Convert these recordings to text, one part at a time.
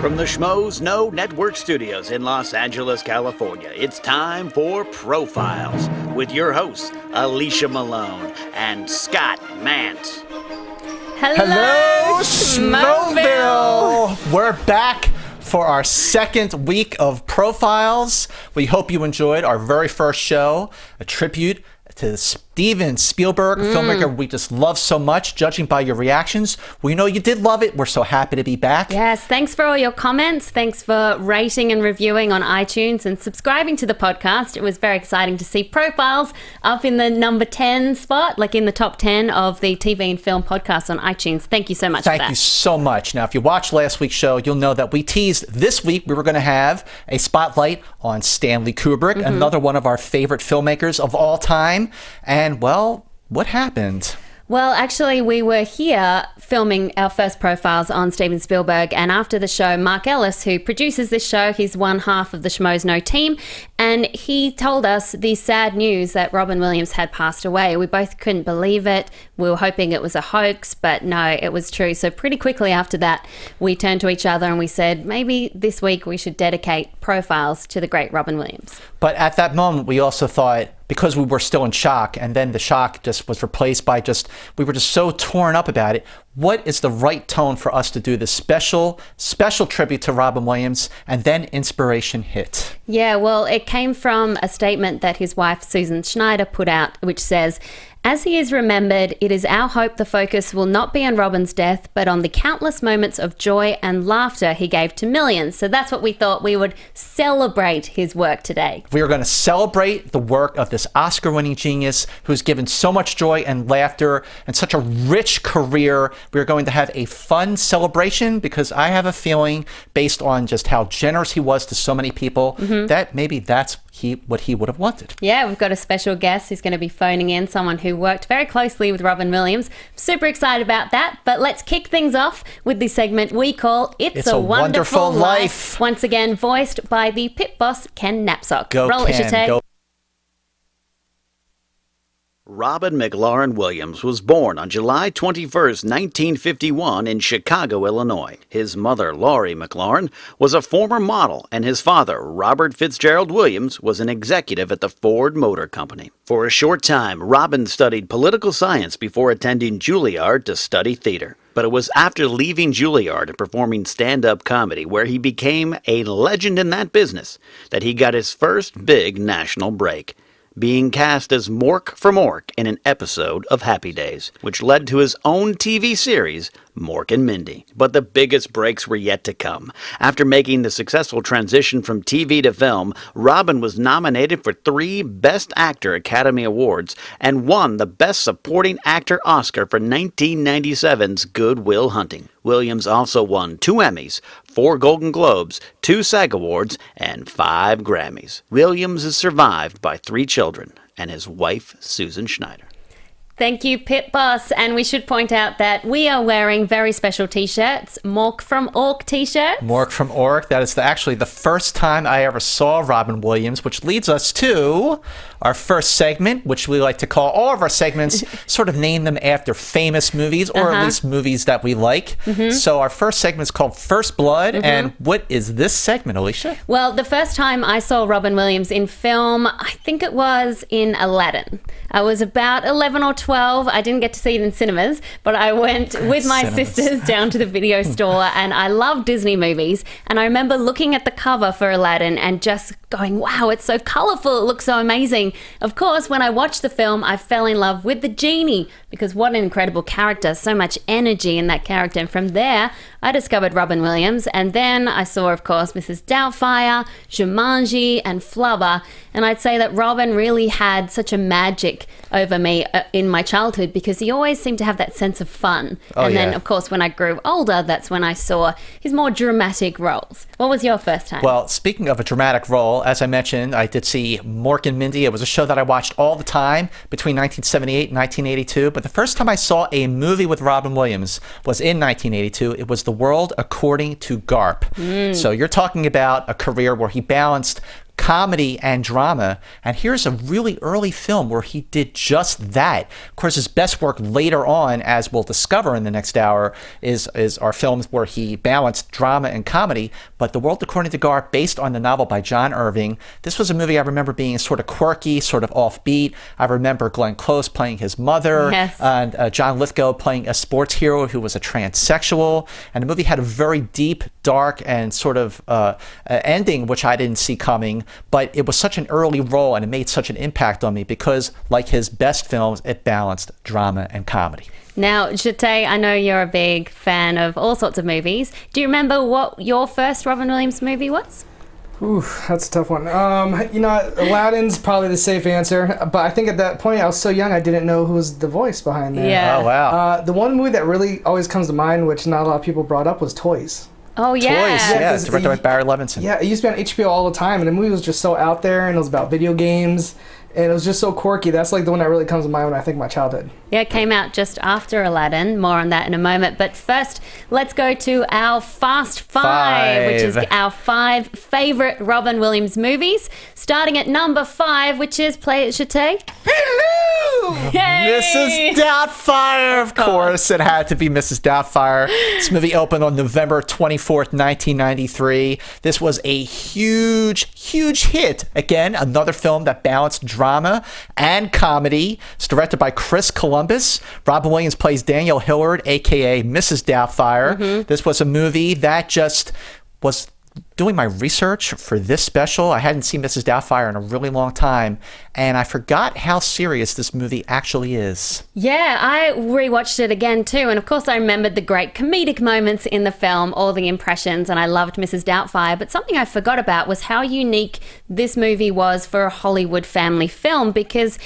From the Schmoes Know Network Studios in Los Angeles, California, it's time for Profiles with your hosts, Alicia Malone and Scott Mantz. Hello, Schmoville! We're back for our second week of Profiles. We hope you enjoyed our very first show, a tribute to Steven Spielberg, a filmmaker we just love so much. Judging by your reactions, we know you did love it. We're so happy to be back. Yes, thanks for all your comments. Thanks for rating and reviewing on iTunes and subscribing to the podcast. It was very exciting to see Profiles up in the number 10 spot, like in the top 10 of the TV and film podcasts on iTunes. Thank you so much for that. Thank you so much. Now, if you watched last week's show, you'll know that we teased this week we were going to have a spotlight on Stanley Kubrick, another one of our favorite filmmakers of all time. And, well, what happened? Well, actually, we were here filming our first profiles on Steven Spielberg, and after the show, Mark Ellis, who produces this show, he's one half of the Schmoes Know team, and he told us the sad news that Robin Williams had passed away. We both couldn't believe it. We were hoping it was a hoax, but no, it was true. So pretty quickly after that, we turned to each other and we said, maybe this week we should dedicate Profiles to the great Robin Williams. But at that moment, we also thought, because we were still in shock, and then the shock just was replaced by we were just so torn up about it. What is the right tone for us to do this special tribute to Robin Williams? And then inspiration hit. Yeah, well, it came from a statement that his wife, Susan Schneider, put out, which says, "As he is remembered, it is our hope the focus will not be on Robin's death, but on the countless moments of joy and laughter he gave to millions." So that's what we thought we would celebrate his work today. We are going to celebrate the work of this Oscar-winning genius who's given so much joy and laughter and such a rich career. We're going to have a fun celebration because I have a feeling, based on just how generous he was to so many people, that maybe that's what he would have wanted. Yeah, we've got a special guest who's going to be phoning in, someone who worked very closely with Robin Williams. Super excited about that. But let's kick things off with the segment we call It's a Wonderful Life. Once again, voiced by the pit boss, Ken Knapsack. Go, Roll Ken, it, Shate. go. Robin McLaurin Williams was born on July 21st, 1951 in Chicago, Illinois. His mother, Laurie McLaurin, was a former model, and his father, Robert Fitzgerald Williams, was an executive at the Ford Motor Company. For a short time, Robin studied political science before attending Juilliard to study theater. But it was after leaving Juilliard and performing stand-up comedy, where he became a legend in that business, that he got his first big national break, being cast as Mork from Ork in an episode of Happy Days, which led to his own TV series, Mork and Mindy. But the biggest breaks were yet to come. After making the successful transition from TV to film, Robin was nominated for 3 Best Actor Academy Awards and won the Best Supporting Actor Oscar for 1997's Good Will Hunting. Williams also won 2 Emmys, 4 Golden Globes, 2 SAG Awards, and 5 Grammys. Williams is survived by 3 children and his wife, Susan Schneider. Thank you, Pit Boss. And we should point out that we are wearing very special t-shirts, Mork from Ork t-shirts. Mork from Ork. That is actually the first time I ever saw Robin Williams, which leads us to our first segment, which we like to call all of our segments, sort of name them after famous movies, or at least movies that we like. So our first segment is called First Blood. And what is this segment, Alicia? Well, the first time I saw Robin Williams in film, I think it was in Aladdin. I was about 11 or 12. I didn't get to see it in cinemas, but I went with my sisters down to the video store, and I love Disney movies. And I remember looking at the cover for Aladdin and just going, wow, it's so colorful. It looks so amazing. Of course, when I watched the film, I fell in love with the genie, because what an incredible character, so much energy in that character. And from there, I discovered Robin Williams. And then I saw, of course, Mrs. Doubtfire, Jumanji, and Flubber. And I'd say that Robin really had such a magic over me in my childhood, because he always seemed to have that sense of fun. Then, of course, when I grew older, that's when I saw his more dramatic roles. What was your first time? Well, speaking of a dramatic role, as I mentioned, I did see Mork and Mindy. It was a show that I watched all the time between 1978 and 1982. But the first time I saw a movie with Robin Williams was in 1982. It was The World According to Garp. So you're talking about a career where he balanced comedy and drama. And here's a really early film where he did just that. Of course, his best work later on, as we'll discover in the next hour, is our films where he balanced drama and comedy. But The World According to Garp, based on the novel by John Irving, this was a movie I remember being sort of quirky, sort of offbeat. I remember Glenn Close playing his mother, and John Lithgow playing a sports hero who was a transsexual. And the movie had a very deep, dark, and sort of ending, which I didn't see coming. But it was such an early role, and it made such an impact on me because, like his best films, it balanced drama and comedy. Now, Jete, I know you're a big fan of all sorts of movies. Do you remember what your first Robin Williams movie was? Ooh, that's a tough one. Aladdin's probably the safe answer, but I think at that point I was so young I didn't know who was the voice behind that. Yeah. Oh, wow. The one movie that really always comes to mind, which not a lot of people brought up, was Toys. Oh, yeah. Toys, yeah, directed by Barry Levinson. Yeah, it used to be on HBO all the time, and the movie was just so out there, and it was about video games, and it was just so quirky. That's like the one that really comes to mind when I think of my childhood. Yeah, it came out just after Aladdin. More on that in a moment. But first, let's go to our Fast Five, which is our 5 favorite Robin Williams movies. Starting at number 5, which is, play it, Jete. Hello! Mrs. Doubtfire, of course. It had to be Mrs. Doubtfire. This movie opened on November 24th, 1993. This was a huge, huge hit. Again, another film that balanced drama and comedy. It's directed by Chris Columbus. Robin Williams plays Daniel Hillard, a.k.a. Mrs. Doubtfire. This was a movie that just was doing my research for this special. I hadn't seen Mrs. Doubtfire in a really long time, and I forgot how serious this movie actually is. Yeah, I rewatched it again too, and of course I remembered the great comedic moments in the film, all the impressions, and I loved Mrs. Doubtfire, but something I forgot about was how unique this movie was for a Hollywood family film, because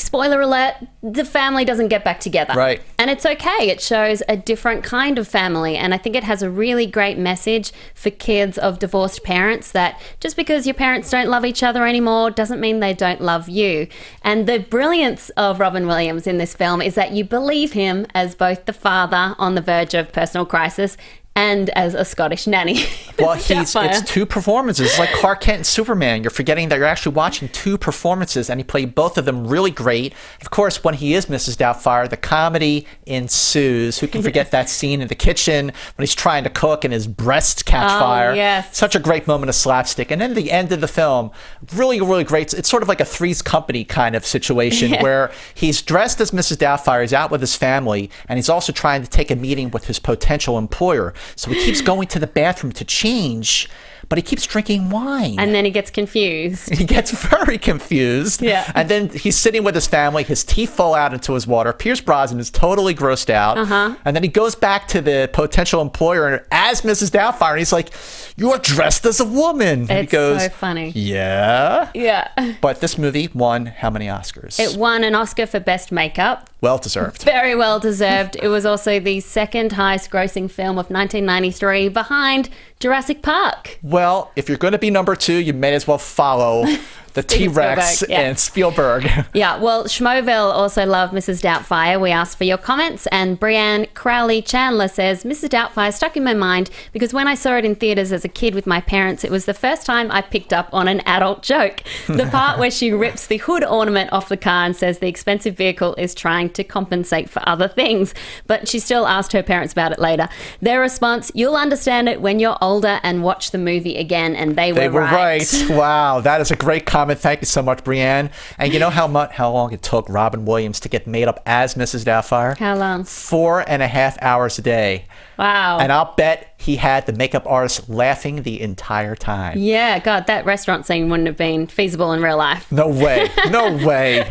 spoiler alert, the family doesn't get back together. Right. And it's okay. It shows a different kind of family. And I think it has a really great message for kids of divorced parents that just because your parents don't love each other anymore doesn't mean they don't love you. And the brilliance of Robin Williams in this film is that you believe him as both the father on the verge of personal crisis and as a Scottish nanny. Well, it's 2 performances. It's like Clark Kent and Superman. You're forgetting that you're actually watching 2 performances, and he played both of them really great. Of course, when he is Mrs. Doubtfire, the comedy ensues. Who can forget that scene in the kitchen when he's trying to cook and his breasts catch fire? Yes. Such a great moment of slapstick. And then the end of the film, really, really great. It's sort of like a Three's Company kind of situation where he's dressed as Mrs. Doubtfire, he's out with his family, and he's also trying to take a meeting with his potential employer. So he keeps going to the bathroom to change, but he keeps drinking wine. And then he gets confused. He gets very confused. Yeah. And then he's sitting with his family. His teeth fall out into his water. Pierce Brosnan is totally grossed out. And then he goes back to the potential employer as Mrs. Doubtfire, and he's like, "You're dressed as a woman." And It's he goes, so funny. Yeah. Yeah. But this movie won how many Oscars? It won an Oscar for Best Makeup. Well deserved. Very well deserved. It was also the second highest grossing film of 1993 behind Jurassic Park. Well, if you're going to be number 2, you may as well follow the T-Rex Spielberg, yeah. and Spielberg. Yeah, well, Schmoville also loved Mrs. Doubtfire. We asked for your comments, and Brianne Crowley Chandler says, Mrs. Doubtfire stuck in my mind because when I saw it in theaters as a kid with my parents, it was the first time I picked up on an adult joke. The part where she rips the hood ornament off the car and says the expensive vehicle is trying to compensate for other things. But she still asked her parents about it later. Their response, you'll understand it when you're older and watch the movie again, and they were right. Wow, that is a great comment. Thank you so much, Brianne. And you know how long it took Robin Williams to get made up as Mrs. Doubtfire? How long? 4.5 hours a day. Wow. And I'll bet he had the makeup artist laughing the entire time. Yeah, God, that restaurant scene wouldn't have been feasible in real life. No way. No way.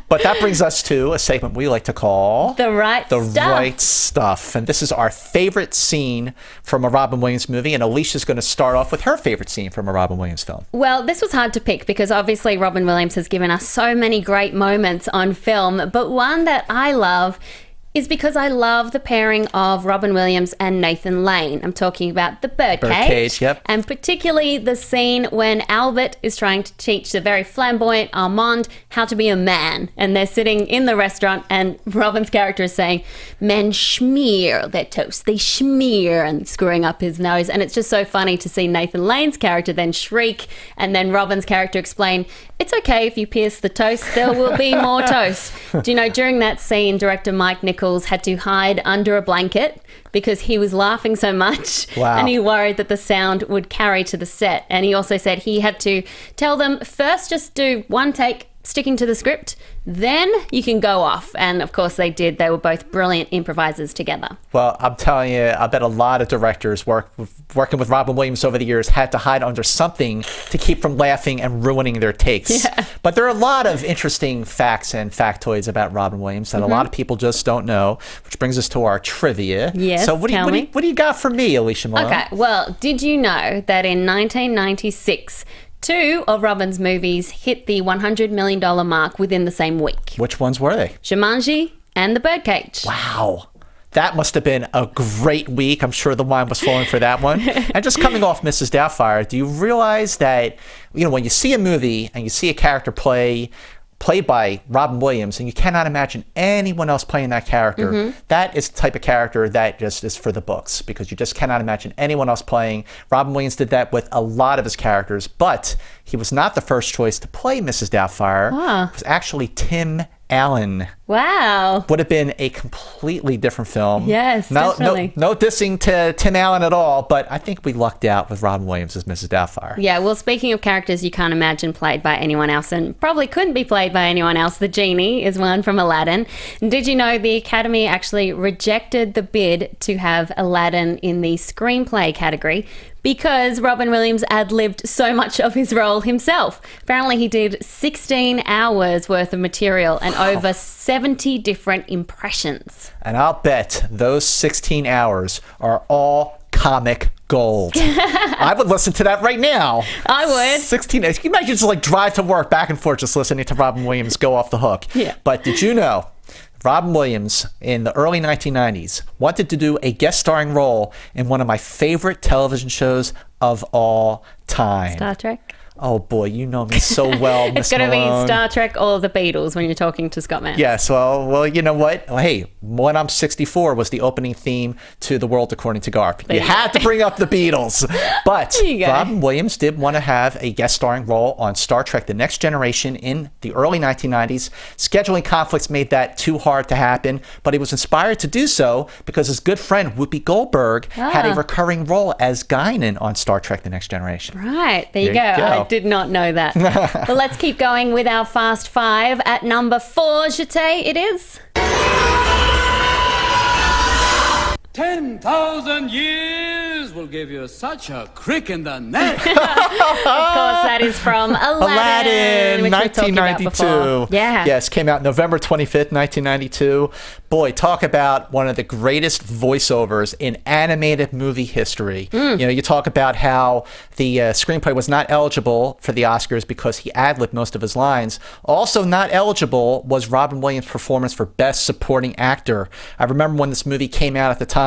But that brings us to a segment we like to call The Right Stuff. The Right Stuff. And this is our favorite scene from a Robin Williams movie. And Alicia's going to start off with her favorite scene from a Robin Williams film. Well, this was hard to pick because obviously Robin Williams has given us so many great moments on film. But one that I love is because I love the pairing of Robin Williams and Nathan Lane. I'm talking about the birdcage. Yep. And particularly the scene when Albert is trying to teach the very flamboyant Armand how to be a man. And they're sitting in the restaurant and Robin's character is saying, men schmear their toast. They schmear, and screwing up his nose. And it's just so funny to see Nathan Lane's character then shriek and then Robin's character explain, it's okay if you pierce the toast, there will be more toast. Do you know, during that scene, director Mike Nichols had to hide under a blanket because he was laughing so much. Wow. And he worried that the sound would carry to the set. And he also said he had to tell them, first just do one take, sticking to the script, then you can go off. And of course they did. They were both brilliant improvisers together. Well, I'm telling you, I bet a lot of directors working with Robin Williams over the years had to hide under something to keep from laughing and ruining their takes. Yeah. But there are a lot of interesting facts and factoids about Robin Williams that a lot of people just don't know, which brings us to our trivia. Yes, so what do you got for me, Alicia Malone? Okay, well, did you know that in 1996, 2 of Robin's movies hit the $100 million mark within the same week? Which ones were they? Jumanji and The Birdcage. Wow. That must have been a great week. I'm sure the wine was flowing for that one. And just coming off Mrs. Doubtfire, do you realize that, you know, when you see a movie and you see a character played by Robin Williams, and you cannot imagine anyone else playing that character, that is the type of character that just is for the books, because you just cannot imagine anyone else playing. Robin Williams did that with a lot of his characters, but he was not the first choice to play Mrs. Doubtfire. It was actually Tim Allen. Wow. Would have been a completely different film. Yes, definitely. No dissing to Tim Allen at all, but I think we lucked out with Robin Williams as Mrs. Doubtfire. Yeah, well, speaking of characters you can't imagine played by anyone else and probably couldn't be played by anyone else, the genie is one from Aladdin. And did you know the Academy actually rejected the bid to have Aladdin in the screenplay category because Robin Williams ad-libbed so much of his role himself? Apparently he did 16 hours worth of material and over 70 different impressions. And I'll bet those 16 hours are all comic gold. I would listen to that right now. I would. 16 hours. Can you imagine just like drive to work back and forth just listening to Robin Williams go off the hook? Yeah. But did you know Robin Williams in the early 1990s wanted to do a guest starring role in one of my favorite television shows of all time? Star Trek? Oh boy, you know me so well, Miss It's going to be Malone. Star Trek or the Beatles when you're talking to Scott Mann. Yes, well, you know what? Well, hey, When I'm 64 was the opening theme to The World According to Garp. You had to bring up the Beatles. But Robin Williams did want to have a guest starring role on Star Trek The Next Generation in the early 1990s. Scheduling conflicts made that too hard to happen, but he was inspired to do so because his good friend Whoopi Goldberg had a recurring role as Guinan on Star Trek The Next Generation. Right, there you go. I did not know that. Well, let's keep going with our Fast Five. At number 4, Jete, it is... 10,000 years will give you such a crick in the neck. Of course, that is from Aladdin, which 1992. Yeah. Yes, came out November 25th, 1992. Boy, talk about one of the greatest voiceovers in animated movie history. You know, you talk about how the screenplay was not eligible for the Oscars because he ad-libbed most of his lines. Also not eligible was Robin Williams' performance for Best Supporting Actor. I remember when this movie came out at the time,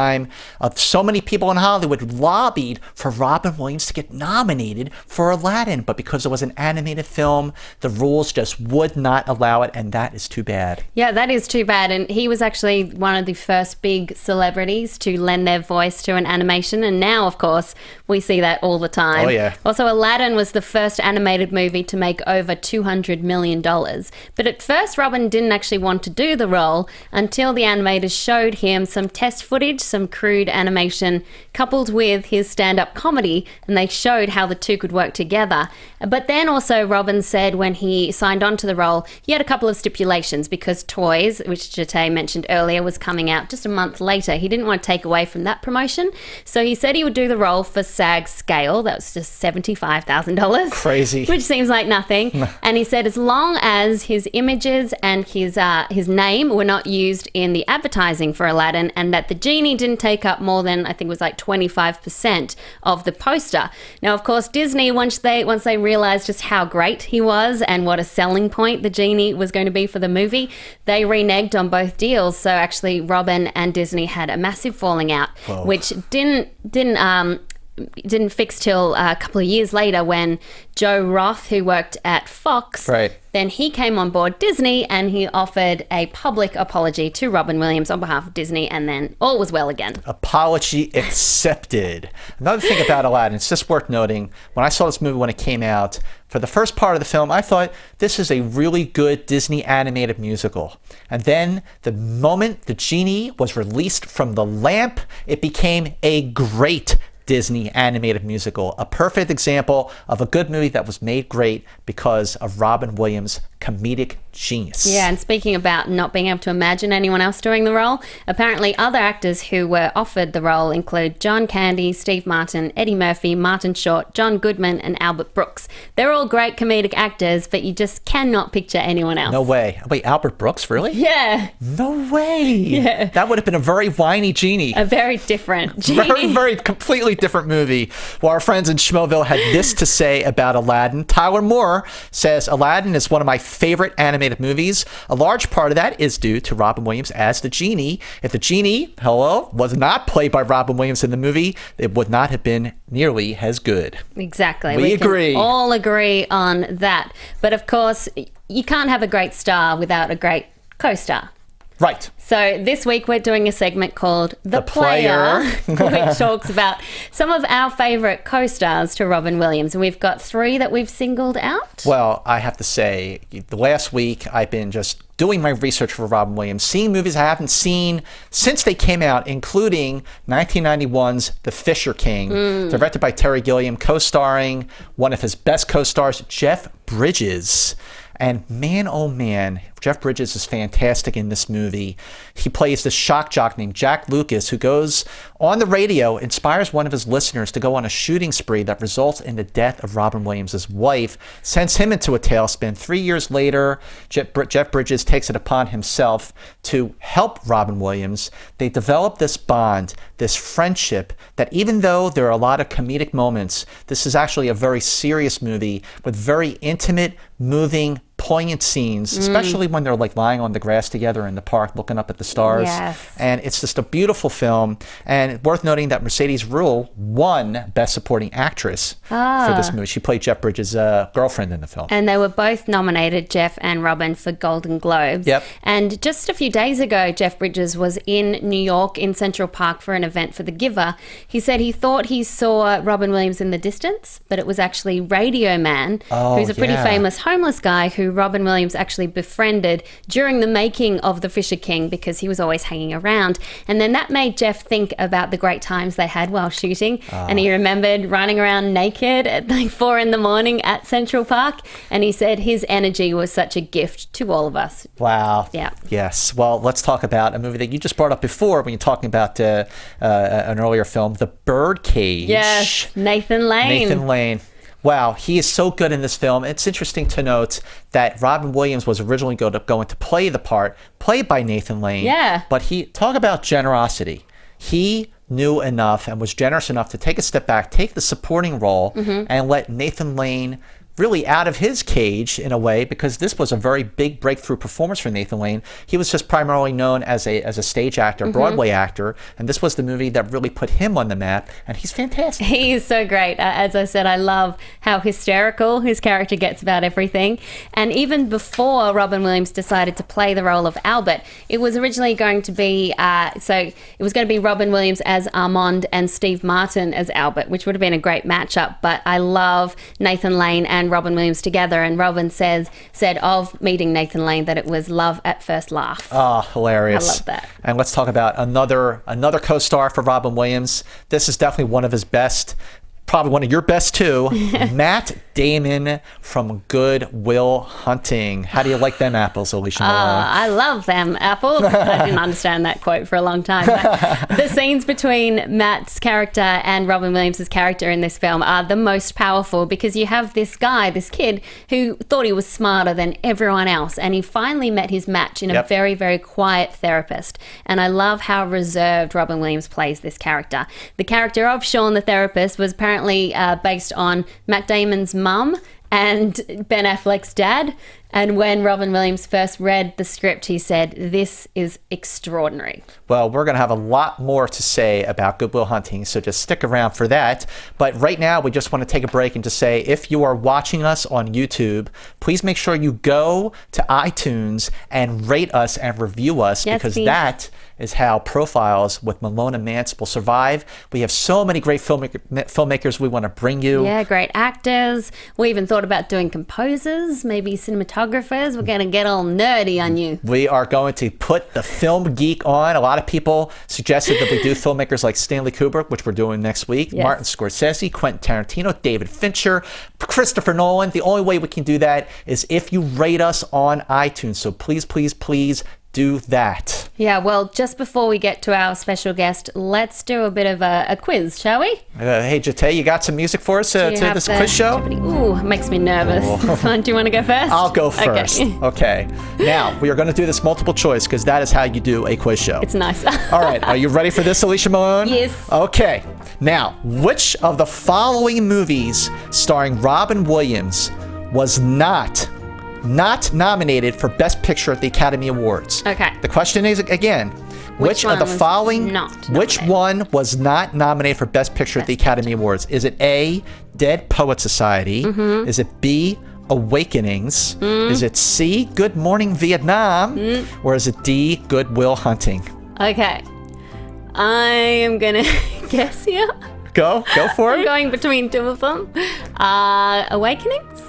so many people in Hollywood lobbied for Robin Williams to get nominated for Aladdin, but because it was an animated film, the rules just would not allow it, and that is too bad. Yeah, that is too bad. And he was actually one of the first big celebrities to lend their voice to an animation, and now, of course, we see that all the time. Oh, yeah. Also, Aladdin was the first animated movie to make over $200 million. But at first, Robin didn't actually want to do the role until the animators showed him some test footage, some crude animation, coupled with his stand-up comedy, and they showed how the two could work together. But then also, Robin said when he signed on to the role, he had a couple of stipulations because Toys, which Jete mentioned earlier, was coming out just a month later. He didn't want to take away from that promotion, so he said he would do the role for SAG scale. That was just $75,000. Crazy. Which seems like nothing. And he said as long as his images and his name were not used in the advertising for Aladdin, and that the genie didn't take up more than, I think it was like 25 75% of the poster. Now, of course, Disney, once they realized just how great he was and what a selling point the genie was going to be for the movie, they reneged on both deals. So actually, Robin and Disney had a massive falling out, which didn't fix till a couple of years later when Joe Roth, who worked at Fox, then he came on board Disney and he offered a public apology to Robin Williams on behalf of Disney, and then all was well again. Apology accepted. Another thing about Aladdin, it's just worth noting, when I saw this movie when it came out, for the first part of the film, I thought this is a really good Disney animated musical. And then the moment the genie was released from the lamp, it became a great Disney animated musical. A perfect example of a good movie that was made great because of Robin Williams' comedic genius. Yeah, and speaking about not being able to imagine anyone else doing the role, apparently other actors who were offered the role include John Candy, Steve Martin, Eddie Murphy, Martin Short, John Goodman, and Albert Brooks. They're all great comedic actors, but you just cannot picture anyone else. No way. Wait, Albert Brooks, really? Yeah. No way. Yeah. That would have been a very whiny genie. A very different genie. Very, very completely different movie. Well, our friends in Schmoville had this to say about Aladdin. Tyler Moore says, Aladdin is one of my favorite animated movies. A large part of that is due to Robin Williams as the genie. If the genie, was not played by Robin Williams in the movie, it would not have been nearly as good. Exactly. We agree. Can all agree on that. But of course, you can't have a great star without a great co-star. Right. So this week we're doing a segment called The Player, which talks about some of our favourite co-stars to Robin Williams. And we've got 3 that we've singled out. Well, I have to say, the last week I've been just doing my research for Robin Williams, seeing movies I haven't seen since they came out, including 1991's The Fisher King, directed by Terry Gilliam, co-starring one of his best co-stars, Jeff Bridges. And man, oh man, Jeff Bridges is fantastic in this movie. He plays this shock jock named Jack Lucas, who goes on the radio, inspires one of his listeners to go on a shooting spree that results in the death of Robin Williams' wife, sends him into a tailspin. 3 years later, Jeff Bridges takes it upon himself to help Robin Williams. They develop this bond, this friendship, that even though there are a lot of comedic moments, this is actually a very serious movie with very intimate, moving, poignant scenes, especially when they're like lying on the grass together in the park looking up at the stars. Yes. And it's just a beautiful film. And worth noting that Mercedes Ruehl won Best Supporting Actress for this movie. She played Jeff Bridges' girlfriend in the film. And they were both nominated, Jeff and Robin, for Golden Globes. Yep. And just a few days ago, Jeff Bridges was in New York in Central Park for an event for The Giver. He said he thought he saw Robin Williams in the distance, but it was actually Radio Man, who's a pretty famous homeless guy who Robin Williams actually befriended during the making of The Fisher King because he was always hanging around. And then that made Jeff think about the great times they had while shooting. And he remembered running around naked at like 4 a.m. at Central Park. And he said his energy was such a gift to all of us. Wow. Yeah. Yes. Well, let's talk about a movie that you just brought up before when you're talking about an earlier film, The Birdcage. Yes, Nathan Lane. Nathan Lane. Wow, he is so good in this film. It's interesting to note that Robin Williams was originally going to play the part, played by Nathan Lane. Yeah. But talk about generosity. He knew enough and was generous enough to take a step back, take the supporting role, and let Nathan Lane really out of his cage in a way, because this was a very big breakthrough performance for Nathan Lane. He was just primarily known as a stage actor, Broadway actor, and this was the movie that really put him on the map, and he's fantastic. He is so great. As I said, I love how hysterical his character gets about everything. And even before Robin Williams decided to play the role of Albert, it was originally going to be, it was going to be Robin Williams as Armand and Steve Martin as Albert, which would have been a great matchup. But I love Nathan Lane and Robin Williams together, and Robin said of meeting Nathan Lane that it was love at first laugh. Oh, hilarious. I love that. And let's talk about another co-star for Robin Williams. This is definitely one of his best probably one of your best too, Matt Damon from Good Will Hunting. How do you like them apples, Alicia? I love them apples. I didn't understand that quote for a long time. But the scenes between Matt's character and Robin Williams' character in this film are the most powerful because you have this guy, this kid, who thought he was smarter than everyone else, and he finally met his match in a very, very quiet therapist. And I love how reserved Robin Williams plays this character. The character of Sean the therapist was apparently based on Matt Damon's mum and Ben Affleck's dad. And when Robin Williams first read the script, he said, "This is extraordinary." Well, we're going to have a lot more to say about Good Will Hunting, so just stick around for that. But right now, we just want to take a break and just say, if you are watching us on YouTube, please make sure you go to iTunes and rate us and review us, because that is how Profiles with Malone and Mantz will survive. We have so many great filmmakers we want to bring you. Yeah, great actors. We even thought about doing composers, maybe cinematographers. We're going to get all nerdy on you. We are going to put the film geek on. A lot of people suggested that we do filmmakers like Stanley Kubrick, which we're doing next week, Martin Scorsese, Quentin Tarantino, David Fincher, Christopher Nolan. The only way we can do that is if you rate us on iTunes. So please, please, please do that. Yeah, well, just before we get to our special guest, let's do a bit of a quiz, shall we? Hey, Jate, you got some music for us to this quiz show? Ooh, makes me nervous. Do you want to go first? I'll go first. Okay. Now, we are going to do this multiple choice because that is how you do a quiz show. It's nice. All right. Are you ready for this, Alicia Malone? Yes. Okay. Now, which of the following movies starring Robin Williams was not nominated for Best Picture at the Academy Awards? Okay. The question is, again, which of the following, which one was not nominated for Best Picture at the Academy Awards? Is it A, Dead Poet Society? Is it B, Awakenings? Is it C, Good Morning Vietnam? Or is it D, Good Will Hunting? Okay. I am going to guess here. Go for it. I'm going between two of them. Awakenings?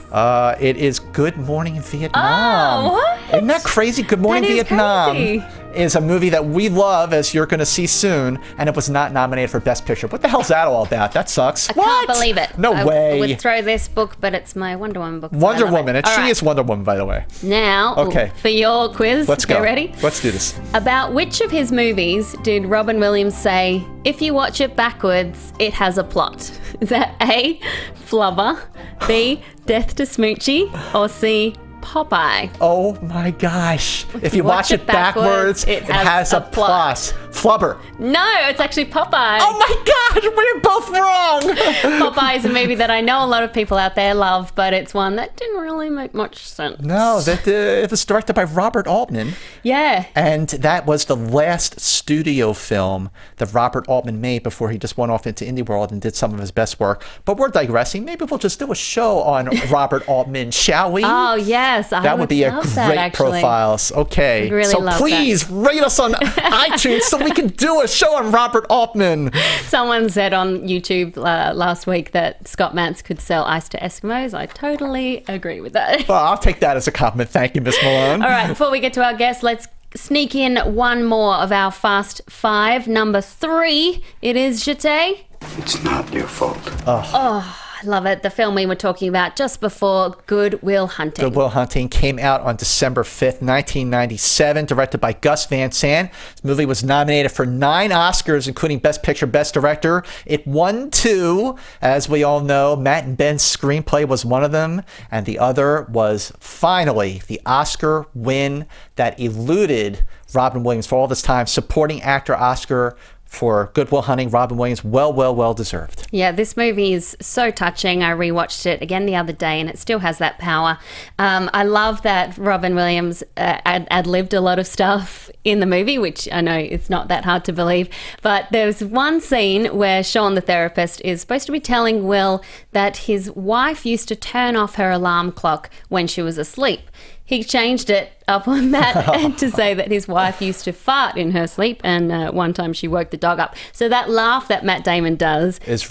It is Good Morning Vietnam. Oh, what? Isn't that crazy? Good Morning Vietnam crazy. Is a movie that we love, as you're going to see soon, and it was not nominated for Best Picture. What the hell's that all about? That sucks. I can't believe it. No way. I would throw this book, but it's my Wonder Woman book. Wonder Woman. And she right. is Wonder Woman, by the way. Now, okay. For your quiz. Let's go. You ready? Let's do this. About which of his movies did Robin Williams say, if you watch it backwards, it has a plot? Is that A, Flubber, B, Death to Smoochie, or C, Popeye? Oh my gosh. If you watch it backwards, it has a plot. Flubber. No, it's actually Popeye. Oh my gosh, we're both wrong. Popeye is a movie that I know a lot of people out there love, but it's one that didn't really make much sense. No, it was directed by Robert Altman. Yeah. And that was the last studio film that Robert Altman made before he just went off into indie world and did some of his best work. But we're digressing. Maybe we'll just do a show on Robert Altman, shall we? Oh, yes. That would be a great Profiles. Okay. Really so love please rate us on iTunes so we can do a show on Robert Altman. Someone said on YouTube last week that Scott Mantz could sell ice to Eskimos. I totally agree with that. Well, I'll take that as a compliment. Thank you, Miss Malone. All right, before we get to our guest, let's sneak in one more of our Fast Five. Number 3, it is Jete. It's not your fault. Oh, I love it. The film we were talking about just before, Good Will Hunting. Good Will Hunting came out on December 5th, 1997, directed by Gus Van Sant. This movie was nominated for 9 Oscars, including Best Picture, Best Director. It won 2. As we all know, Matt and Ben's screenplay was one of them, and the other was finally the Oscar win that eluded Robin Williams for all this time. Supporting actor Oscar for Good Will Hunting, Robin Williams, well deserved. Yeah, this movie is so touching. I rewatched it again the other day, and it still has that power. I love that Robin Williams ad-libbed a lot of stuff in the movie, which I know it's not that hard to believe. But there's one scene where Sean, the therapist, is supposed to be telling Will that his wife used to turn off her alarm clock when she was asleep. He changed it up on that to say that his wife used to fart in her sleep, and one time she woke the dog up. So that laugh that Matt Damon does is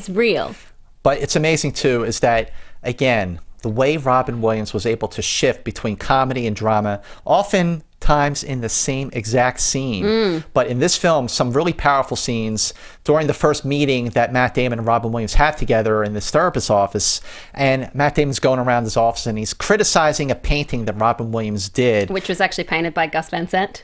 real. But it's amazing, too, is that, again, the way Robin Williams was able to shift between comedy and drama, oftentimes times in the same exact scene. But in this film, some really powerful scenes during the first meeting that Matt Damon and Robin Williams have together in this therapist's office. And Matt Damon's going around his office and he's criticizing a painting that Robin Williams did. Which was actually painted by Gus Van Sant.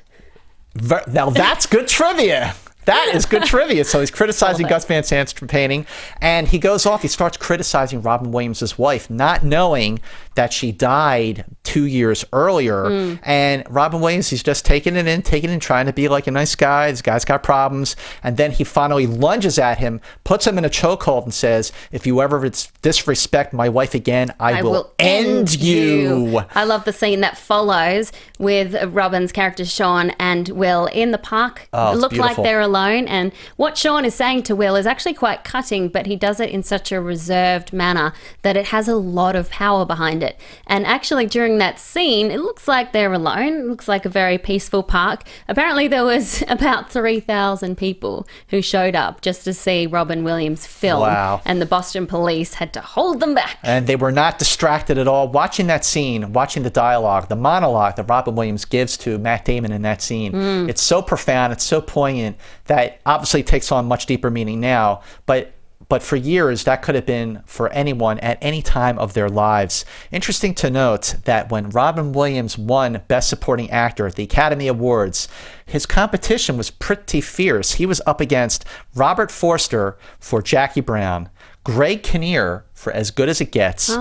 Now that's good trivia. That is good trivia. So he's criticizing Gus Van Sant's painting, and he goes off. He starts criticizing Robin Williams' wife, not knowing that she died 2 years earlier. And Robin Williams, he's just taking it in, trying to be like a nice guy. This guy's got problems. And then he finally lunges at him, puts him in a chokehold, and says, if you ever disrespect my wife again, I will end you. I love the scene that follows with Robin's character, Sean, and Will in the park. Oh, look like beautiful. they're alone. And what Sean is saying to Will is actually quite cutting, but he does it in such a reserved manner that it has a lot of power behind it. And actually during that scene, it looks like they're alone. It looks like a very peaceful park. Apparently there was about 3,000 people who showed up just to see Robin Williams film. Wow. And the Boston police had to hold them back. And they were not distracted at all. Watching that scene, watching the dialogue, the monologue that Robin Williams gives to Matt Damon in that scene, it's so profound, it's so poignant that obviously takes on much deeper meaning now. But for years, that could have been for anyone at any time of their lives. Interesting to note that when Robin Williams won Best Supporting Actor at the Academy Awards, his competition was pretty fierce. He was up against Robert Forster for Jackie Brown, Greg Kinnear for As Good as It Gets,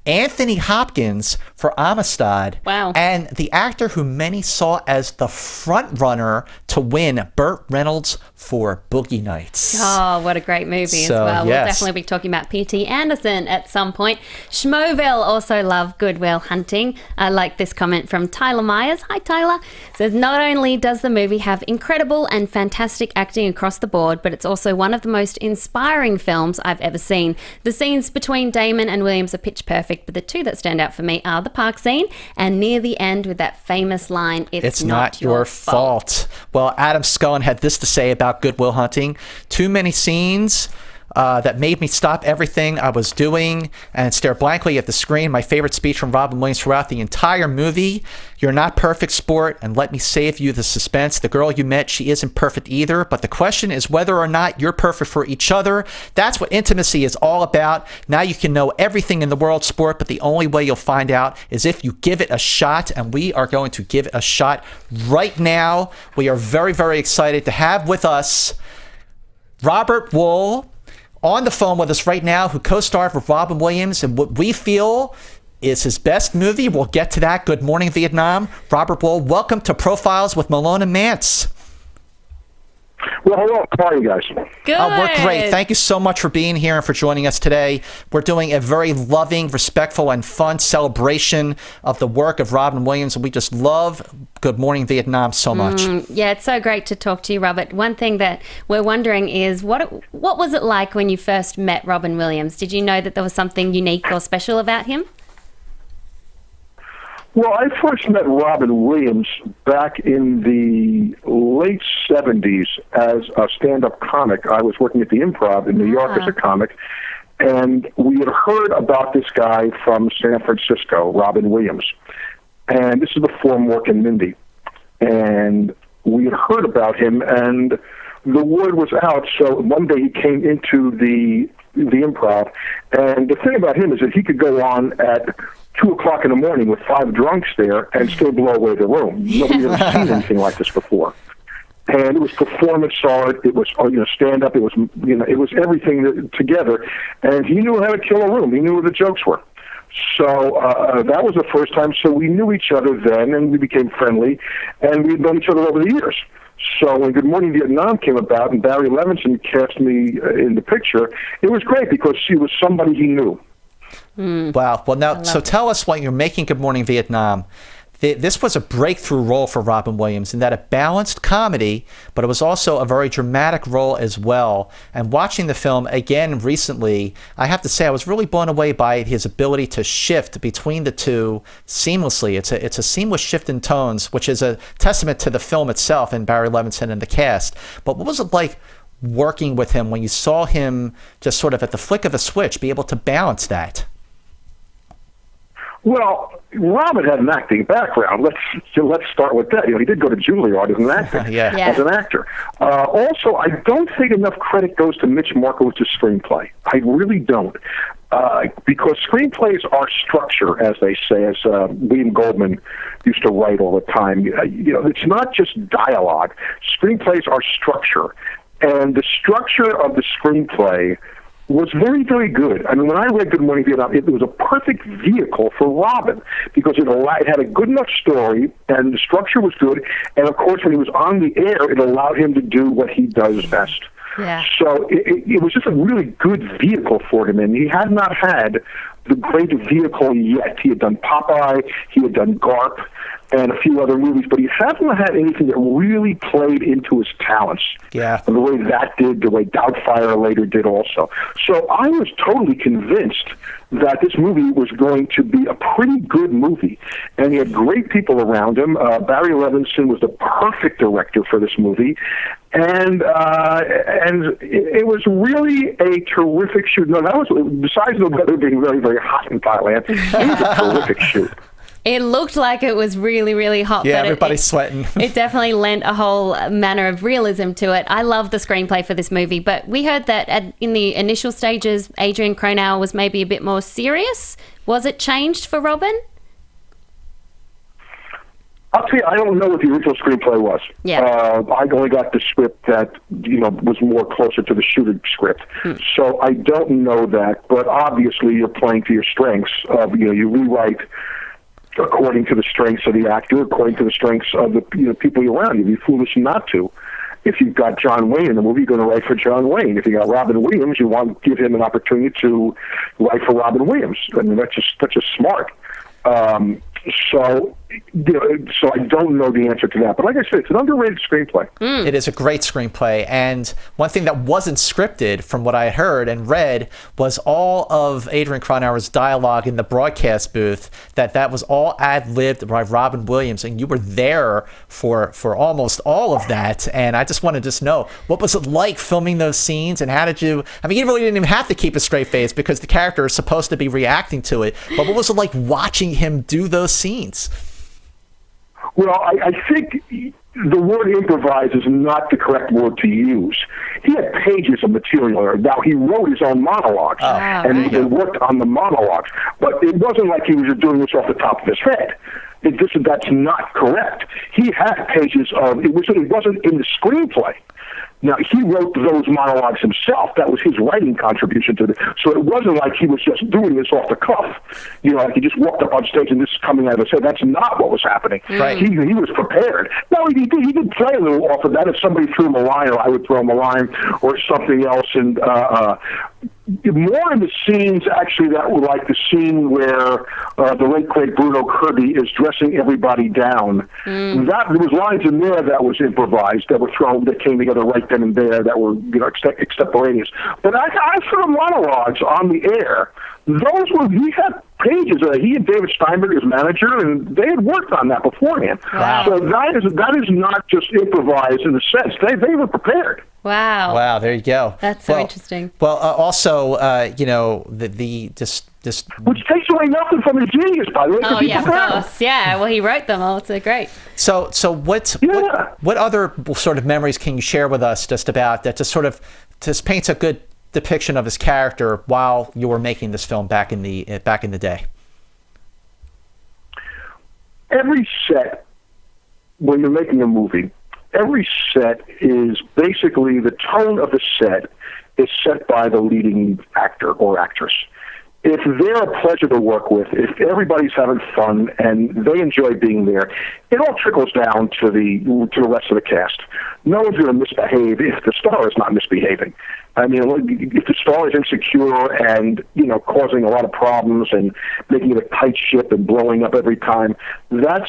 Anthony Hopkins for Amistad, Wow. and the actor who many saw as the front runner to win, Burt Reynolds for Boogie Nights. Oh, what a great movie as So, well. We'll yes. definitely be talking about P.T. Anderson at some point. Schmoville also loved Good Will Hunting. I like this comment from Tyler Myers. Hi, Tyler. Says, not only does the movie have incredible and fantastic acting across the board, but it's also one of the most inspiring films I've ever seen. The scenes between Damon and Williams are pitch perfect, but the two that stand out for me are the park scene and near the end with that famous line, it's not your fault. Well, Adam Scullin had this to say about Good Will Hunting. Too many scenes that made me stop everything I was doing and stare blankly at the screen. My favorite speech from Robin Williams throughout the entire movie. You're not perfect, sport, and let me save you the suspense. The girl you met, she isn't perfect either, but the question is whether or not you're perfect for each other. That's what intimacy is all about. Now you can know everything in the world, sport, but the only way you'll find out is if you give it a shot, and we are going to give it a shot right now. We are very, very excited to have with us Robert Wuhl on the phone with us right now, who co-starred with Robin Williams in what we feel is his best movie. We'll get to that. Good morning, Vietnam. Robert Wuhl, welcome to Profiles with Malone and Mantz. Well, hello. How are you guys? Good. Oh, we're great. Thank you so much for being here and for joining us today. We're doing a very loving, respectful, and fun celebration of the work of Robin Williams, and we just love Good Morning Vietnam so much. Yeah, it's so great to talk to you, Robert. One thing that we're wondering is what was it like when you first met Robin Williams? Did you know that there was something unique or special about him? Well, I first met Robin Williams back in the late 70s as a stand-up comic. I was working at the Improv in New York as a comic, and we had heard about this guy from San Francisco, Robin Williams. And this is before Mork and Mindy. And we had heard about him, and the word was out. So one day he came into the Improv, and the thing about him is that he could go on at 2 o'clock in the morning with 5 drunks there and still blow away the room. Nobody had ever seen anything like this before. And it was performance art. It was stand up. It was it was everything together. And he knew how to kill a room. He knew where the jokes were. So that was the first time. So we knew each other then, and we became friendly, and we'd known each other over the years. So when Good Morning Vietnam came about and Barry Levinson cast me in the picture, it was great because she was somebody he knew. Wow. Well, now, so tell us what you're making Good Morning Vietnam. This was a breakthrough role for Robin Williams in that it balanced comedy, but it was also a very dramatic role as well. And watching the film again recently, I have to say I was really blown away by his ability to shift between the two seamlessly. It's a seamless shift in tones, which is a testament to the film itself and Barry Levinson and the cast. But what was it like working with him when you saw him just sort of at the flick of a switch be able to balance that? Well, Robert had an acting background. Let's start with that. He did go to Juilliard as an actor. Yeah. As an actor. Also, I don't think enough credit goes to Mitch Markowitz's screenplay. I really don't. Because screenplays are structure, as they say, as William Goldman used to write all the time. It's not just dialogue. Screenplays are structure. And the structure of the screenplay was very, very good. I mean, when I read Good Morning Vietnam, it was a perfect vehicle for Robin because it had a good enough story and the structure was good. And of course, when he was on the air, it allowed him to do what he does best. Yeah. So it was just a really good vehicle for him, and he had not had the great vehicle yet. He had done Popeye, he had done Garp, and a few other movies, but he hasn't had anything that really played into his talents. Yeah. The way that did, the way Doubtfire later did also. So I was totally convinced that this movie was going to be a pretty good movie. And he had great people around him. Barry Levinson was the perfect director for this movie. And it was really a terrific shoot. No, that was, besides the weather being very, very hot in Thailand, it was a terrific shoot. It looked like it was really, really hot. Yeah, but everybody's sweating. It definitely lent a whole manner of realism to it. I love the screenplay for this movie, but we heard that in the initial stages, Adrian Cronauer was maybe a bit more serious. Was it changed for Robin? I'll tell you, I don't know what the original screenplay was. Yeah. I only got the script that, was more closer to the shooting script. So I don't know that, but obviously you're playing to your strengths. You rewrite according to the strengths of the actor, according to the strengths of the people around you. You'd be foolish not to. If you've got John Wayne in the movie, you're going to write for John Wayne. If you got Robin Williams, you want to give him an opportunity to write for Robin Williams. I mean, that's just smart. So I don't know the answer to that. But like I said, it's an underrated screenplay. It is a great screenplay. And one thing that wasn't scripted, from what I heard and read, was all of Adrian Cronauer's dialogue in the broadcast booth, that was all ad-libbed by Robin Williams. And you were there for almost all of that. And I just wanted to know, what was it like filming those scenes? And how did you... I mean, you really didn't even have to keep a straight face because the character is supposed to be reacting to it. But what was it like watching him do those scenes? Well, I think the word improvise is not the correct word to use. He had pages of material. Now, he wrote his own monologues, and he worked on the monologues. But it wasn't like he was just doing this off the top of his head. That's not correct. He had pages of... It wasn't in the screenplay. Now, he wrote those monologues himself. That was his writing contribution to it. So it wasn't like he was just doing this off the cuff. Like he just walked up on stage and this is coming out of his head. That's not what was happening. Right. He was prepared. No, he did play a little off of that. If somebody threw him a line, or I would throw him a line, or something else. And more in the scenes, actually, that were like the scene where the late, great Bruno Kirby is dressing everybody down. There was lines in there that was improvised, that came together right then and there, that were extemporaneous. But I for the monologues on the air, he had pages. He and David Steinberg, his manager, and they had worked on that beforehand. Wow. So that is not just improvised in a sense. They were prepared. Wow. Wow, there you go. That's so interesting. Well, also, Which takes away nothing from his genius, by the way. Oh, yeah, of course. Yeah, well, he wrote them all, so great. So what other sort of memories can you share with us just about that, just paints a good depiction of his character while you were making this film back in the day? Every set, when you're making a movie, every set is basically the tone of the set is set by the leading actor or actress. If they're a pleasure to work with, if everybody's having fun and they enjoy being there, it all trickles down to the rest of the cast. No one's going to misbehave if the star is not misbehaving. I mean, if the star is insecure and, causing a lot of problems and making it a tight ship and blowing up every time, that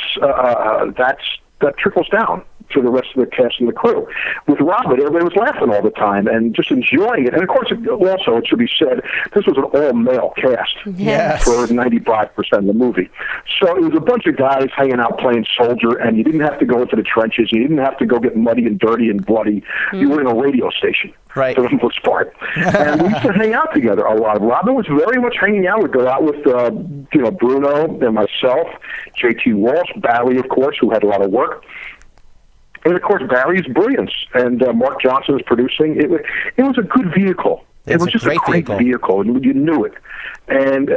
trickles down. to the rest of the cast and the crew. With Robin, everybody was laughing all the time and just enjoying it. And of course, also, it should be said, this was an all-male cast Yes. for 95% of the movie. So it was a bunch of guys hanging out playing soldier, and you didn't have to go into the trenches. You didn't have to go get muddy and dirty and bloody. You were in a radio station. Right. For the most part. And we used to hang out together a lot. Robin was very much hanging out. We'd go out with, Bruno and myself, J.T. Walsh, Barry, of course, who had a lot of work. And, of course, Barry's brilliance. And Mark Johnson was producing. It was a good vehicle. It was just a great vehicle. And you knew it. And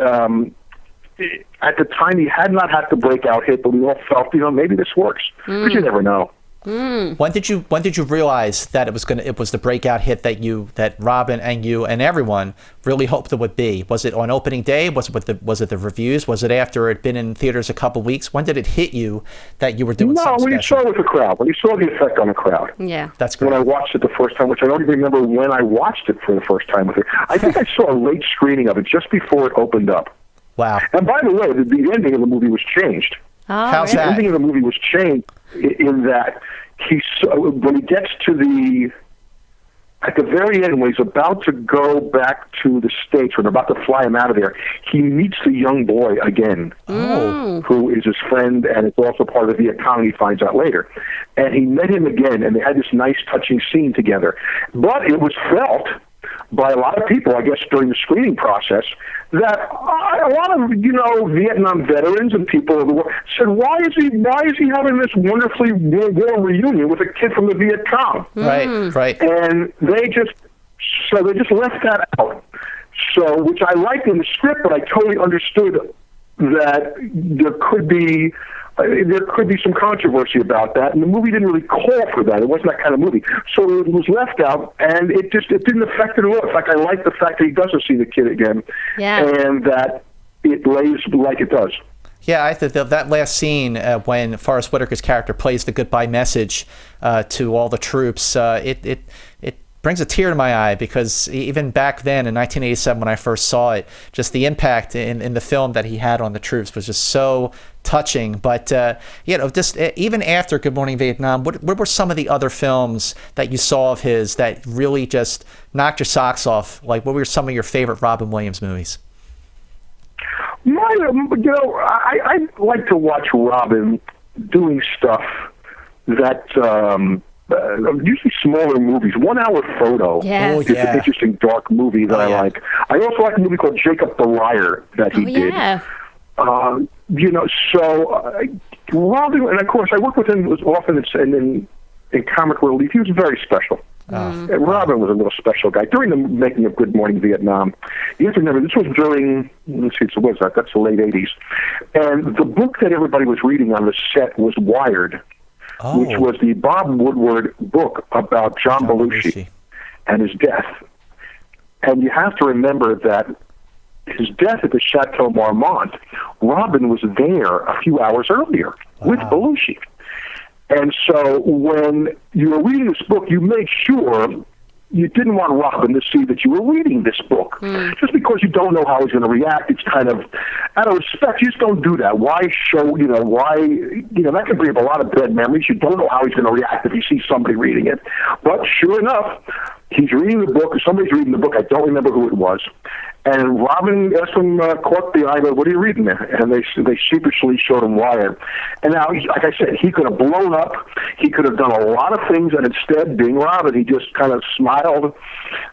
at the time, he had not had the breakout hit, but we all felt, maybe this works. But you never know. When did you realize that it was the breakout hit that Robin and you and everyone really hoped it would be? Was it on opening day? Was it the reviews? Was it after it had been in theaters a couple weeks? When did it hit you that you were doing something when special? you saw it with the crowd, when you saw the effect on the crowd. Yeah. That's great. When I watched it the first time, which I don't even remember when I watched it for the first time with her. I think I saw a late screening of it just before it opened up. Wow. And by the way, the ending of the movie was changed. How's The that? ending of the movie was changed in that when he gets to at the very end, when he's about to go back to the States, when they're about to fly him out of there, he meets the young boy again, who is his friend and is also part of the Viet Cong, he finds out later. And he met him again, and they had this nice, touching scene together. But it was felt by a lot of people, I guess, during the screening process, that a lot of Vietnam veterans and people of the war said, "Why is he having this wonderfully warm reunion with a kid from the Viet Cong?" Right. And they just left that out. So, which I liked in the script, but I totally understood that there could be some controversy about that, and the movie didn't really call for that. It wasn't that kind of movie. So it was left out, and it didn't affect it at all. In fact, I like the fact that he doesn't see the kid again, and that it lays like it does. Yeah, I think that last scene when Forrest Whitaker's character plays the goodbye message to all the troops, it brings a tear to my eye, because even back then in 1987 when I first saw it, just the impact in the film that he had on the troops was just so touching. But just even after Good Morning Vietnam, what were some of the other films that you saw of his that really just knocked your socks off? Like, what were some of your favorite Robin Williams movies? I like to watch Robin doing stuff that usually smaller movies. 1 Hour Photo is an interesting dark movie that I like. I also like a movie called Jacob the Liar that he did. Robin, and of course I work with him often in comic relief. He was very special. Robin was a little special guy. During the making of Good Morning Vietnam, you have to remember, this was during, that's the late 80s. And the book that everybody was reading on the set was Wired, which was the Bob Woodward book about John Belushi and his death. And you have to remember that his death at the Chateau Marmont, Robin was there a few hours earlier with Belushi. And so when you were reading this book, you made sure you didn't want Robin to see that you were reading this book. Just because you don't know how he's going to react, it's kind of, out of respect, you just don't do that. Why show, that can bring up a lot of bad memories. You don't know how he's going to react if you see somebody reading it. But sure enough, he's reading the book, or somebody's reading the book, I don't remember who it was. And Robin asked him, caught the eye, what are you reading there? And they sheepishly showed him Wired. And now, like I said, he could have blown up. He could have done a lot of things, and instead, being Robin, he just kind of smiled,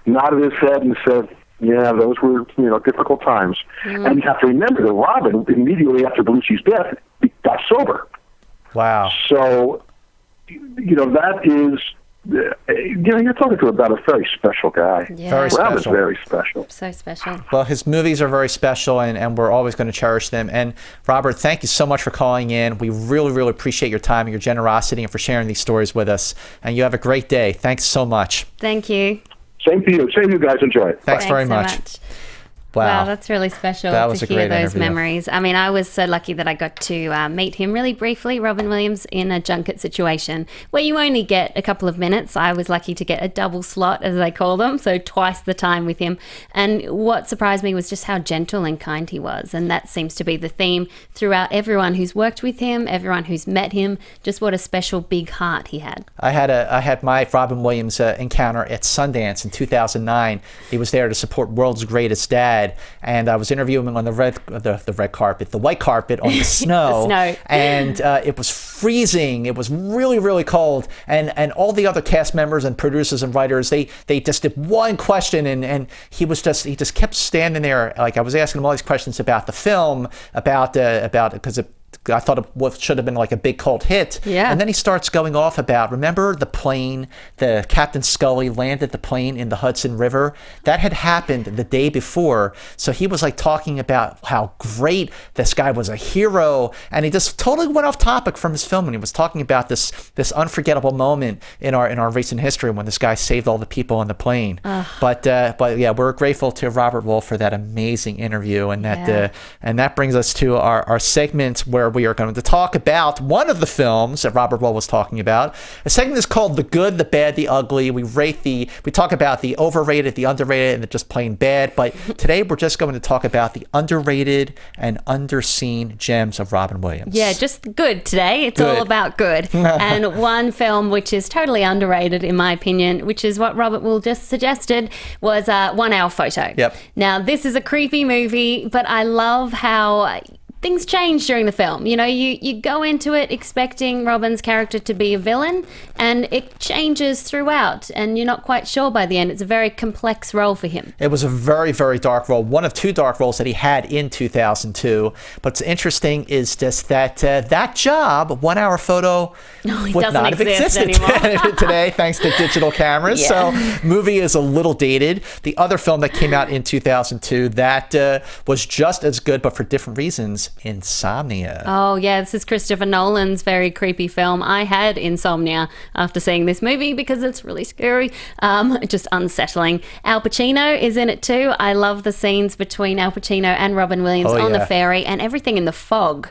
nodded his head, and said, yeah, those were, difficult times. And you have to remember that Robin, immediately after Belushi's death, got sober. Wow. So, that is... you're talking to about a very special guy. Yeah. Very special. Robin's very special. So special. Well, his movies are very special, and we're always going to cherish them. And Robert, thank you so much for calling in. We really, really appreciate your time and your generosity and for sharing these stories with us. And you have a great day. Thanks so much. Thank you. Same to you. Same to you guys. Enjoy it. Thanks very so much. Wow, that's really special That was to a hear great those interview. memories. I mean, I was so lucky that I got to meet him really briefly, Robin Williams, in a junket situation where you only get a couple of minutes. I was lucky to get a double slot, as they call them, so twice the time with him. And what surprised me was just how gentle and kind he was. And that seems to be the theme throughout everyone who's worked with him, everyone who's met him, just what a special big heart he had. I had my Robin Williams encounter at Sundance in 2009. He was there to support World's Greatest Dad, and I was interviewing him on the white carpet on the snow. The snow. And it was freezing. It was really, really cold. And all the other cast members and producers and writers, they just did one question, and he just kept standing there. Like, I was asking him all these questions about the film, about because I thought it should have been like a big cult hit. Yeah. And then he starts going off about, remember the plane, the Captain Scully landed the plane in the Hudson River? That had happened the day before. So he was like talking about how great this guy was, a hero. And he just totally went off topic from his film. And he was talking about this unforgettable moment in our recent history when this guy saved all the people on the plane. But yeah, we're grateful to Robert Wuhl for that amazing interview. And that brings us to our segment where we are going to talk about one of the films that Robert Wuhl was talking about. A segment is called The Good, the Bad, the Ugly. We talk about the overrated, the underrated, and the just plain bad. But today we're just going to talk about the underrated and underseen gems of Robin Williams. Yeah, just good today. It's Good. all about good. And one film which is totally underrated, in my opinion, which is what Robert Wuhl just suggested, was 1 Hour Photo. Yep. Now, this is a creepy movie, but I love how things change during the film. You know, you go into it expecting Robin's character to be a villain, and it changes throughout, and you're not quite sure by the end. It's a very complex role for him. It was a very, very dark role, one of two dark roles that he had in 2002. But what's interesting is just that that job, 1 Hour Photo, would doesn't not have exist existed today thanks to digital cameras. Yeah. So movie is a little dated. The other film that came out in 2002 that was just as good, but for different reasons, Insomnia. Oh, yeah, this is Christopher Nolan's very creepy film. I had insomnia after seeing this movie because it's really scary, just unsettling. Al Pacino is in it too. I love the scenes between Al Pacino and Robin Williams on the ferry and everything in the fog.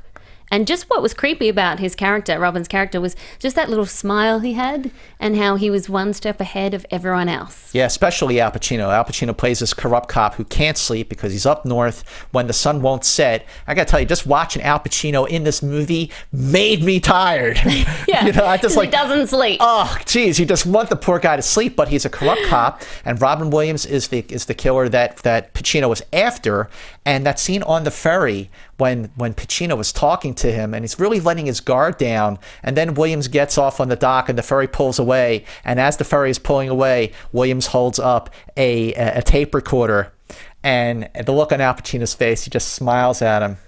And just what was creepy about his character, Robin's character, was just that little smile he had and how he was one step ahead of everyone else. Yeah, especially Al Pacino. Al Pacino plays this corrupt cop who can't sleep because he's up north when the sun won't set. I got to tell you, just watching Al Pacino in this movie made me tired. Yeah, you know, I just he doesn't sleep. Oh, geez, you just want the poor guy to sleep, but he's a corrupt cop, and Robin Williams is the killer that Pacino was after. And that scene on the ferry when Pacino was talking to him and he's really letting his guard down, and then Williams gets off on the dock and the ferry pulls away, and as the ferry is pulling away, Williams holds up a tape recorder, and the look on Al Pacino's face, he just smiles at him.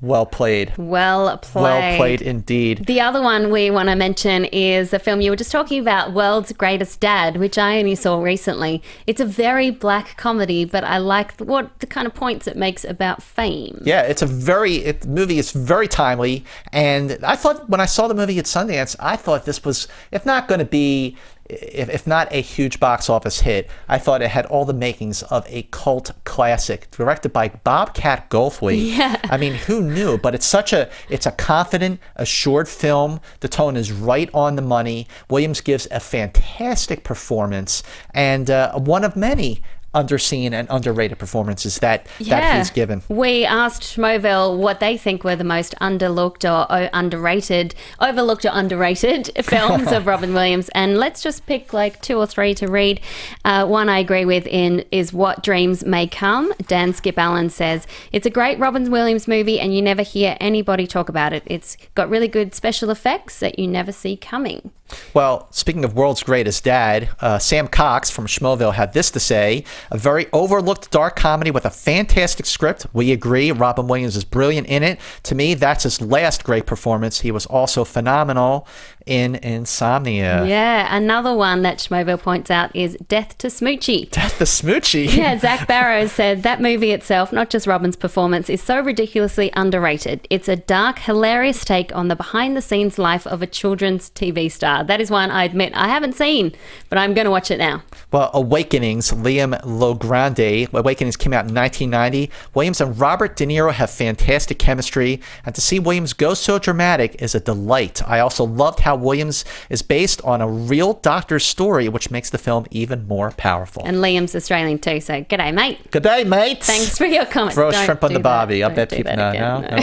Well played. Well played. Well played indeed. The other one we want to mention is the film you were just talking about, World's Greatest Dad, which I only saw recently. It's a very black comedy, but I like the kind of points it makes about fame. Yeah, the movie is very timely, and I thought when I saw the movie at Sundance, I thought this was, if not going to be, if not a huge box office hit, I thought it had all the makings of a cult classic, directed by Bobcat Goldthwait. Yeah. I mean, who knew? But it's a confident, assured film. The tone is right on the money. Williams gives a fantastic performance, and one of many underseen and underrated performances that he's given. We asked Schmoville what they think were the most overlooked or underrated films of Robin Williams, and let's just pick like 2 or 3 to read. One I agree with is What Dreams May Come. Dan Skip Allen says, it's a great Robin Williams movie and you never hear anybody talk about it. It's got really good special effects that you never see coming. Well, speaking of World's Greatest Dad, Sam Cox from Schmoville had this to say: a very overlooked dark comedy with a fantastic script. We agree. Robin Williams is brilliant in it. To me, that's his last great performance. He was also phenomenal in Insomnia. Yeah, another one that Schmoville points out is Death to Smoochie. Death to Smoochie? Yeah, Zach Barrows said that movie itself, not just Robin's performance, is so ridiculously underrated. It's a dark, hilarious take on the behind-the-scenes life of a children's TV star. far. That is one I admit I haven't seen, but I'm going to watch it now. Well, Awakenings, Liam Logrande. Awakenings came out in 1990. Williams and Robert De Niro have fantastic chemistry, and to see Williams go so dramatic is a delight. I also loved how Williams is based on a real doctor's story, which makes the film even more powerful. And Liam's Australian too, so g'day, mate. Good day, mates. Thanks for your comments. Throw Don't shrimp on do the bobby. that. I bet Don't do people that know. again.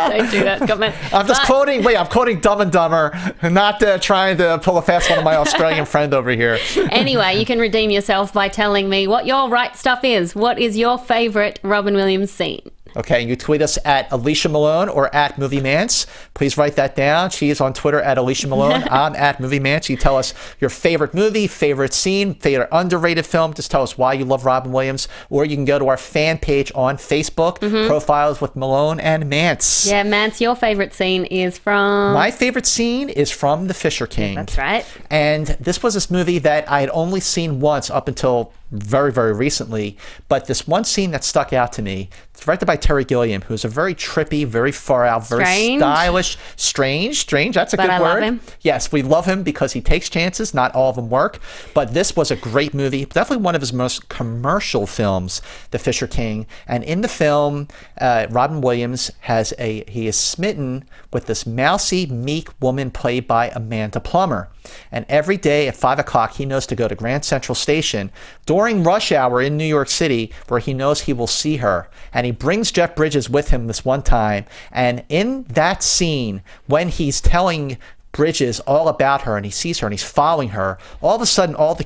No? Don't do that comment. I'm just quoting. I'm quoting Dumb and Dumber, not trying to pull a fast one on my Australian friend over here. Anyway, you can redeem yourself by telling me what your right stuff is. What is your favorite Robin Williams scene? Okay, you tweet us at Alicia Malone or at Movie Mantz. Please write that down. She is on Twitter at Alicia Malone. I'm at Movie Mantz. You tell us your favorite movie, favorite scene, favorite underrated film. Just tell us why you love Robin Williams. Or you can go to our fan page on Facebook, Profiles with Malone and Mantz. Yeah, Mantz, your favorite scene is from... My favorite scene is from The Fisher King. That's right. And this was this movie that I had only seen once up until very, very recently. But this one scene that stuck out to me, it's directed by Terry Gilliam, who's a very trippy, very far out, very stylish, strange. That's a good word. Love him. Yes, we love him because he takes chances. Not all of them work. But this was a great movie. Definitely one of his most commercial films, The Fisher King. And in the film, Robin Williams he is smitten with this mousy, meek woman played by Amanda Plummer. And every day at 5 o'clock, he knows to go to Grand Central Station during rush hour in New York City, where he knows he will see her. And he brings Jeff Bridges with him this one time. And in that scene, when he's telling Bridges all about her and he sees her and he's following her, all of a sudden all the